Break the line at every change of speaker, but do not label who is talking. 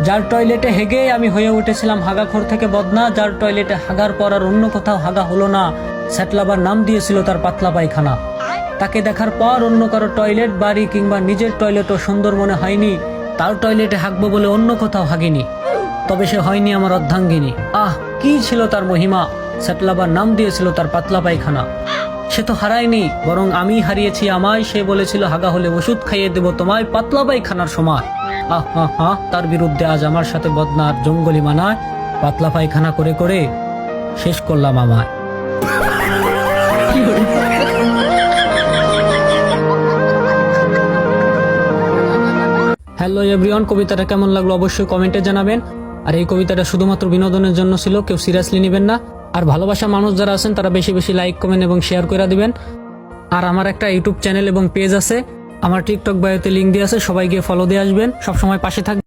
যার টয়লেটে হেগে আমি হয়ে উঠেছিলাম হাগাখোর থেকে বদনা, যার টয়লেটে হাগার পর আর অন্য কোথাও হাগা হলো না, স্যাটলাবার নাম দিয়েছিল তার পাতলা পায়খানা। তাকে দেখার পর অন্য কারো টয়লেট, বাড়ি কিংবা নিজের টয়লেটও সুন্দর মনে হয়নি, তার টয়লেটে হাগবো বলে অন্য কোথাও হাগিনি। তবে সে হয়নি আমার অর্ধাঙ্গিনী। আহ, কি ছিল তার মহিমা! স্যাটলাবার নাম দিয়েছিল তার পাতলা পায়খানা। সে তো হারায়নি, বরং আমি হারিয়েছি আমায়। সে বলেছিল হাগা হলে ওষুধ খাইয়ে দেব তোমায়, পাতলা পায়খানার সময়। আহ হা হা, তার বিরুদ্ধে আজ আমার সাথে বদনার জঙ্গলি মানায়। পাতলা পায়খানা করে করে শেষ করলাম আমায়। হ্যালো এভরিওয়ান, কবিতাটা কেমন লাগলো অবশ্যই কমেন্টে জানাবেন। আর এই কবিতাটা শুধুমাত্র বিনোদনের জন্য ছিল, কেউ সিরিয়াসলি নেবেন না। আর ভালোবাসা মানুষ যারা আছেন তারা বেশি বেশি লাইক, কমেন্ট এবং শেয়ার করে দিবেন। আর আমার একটা ইউটিউব চ্যানেল এবং পেজ আছে, আমার টিকটক বায়োতে লিঙ্ক দিয়ে আছে, সবাই গিয়ে ফলো দিয়ে আসবেন। সবসময় পাশে থাকবেন।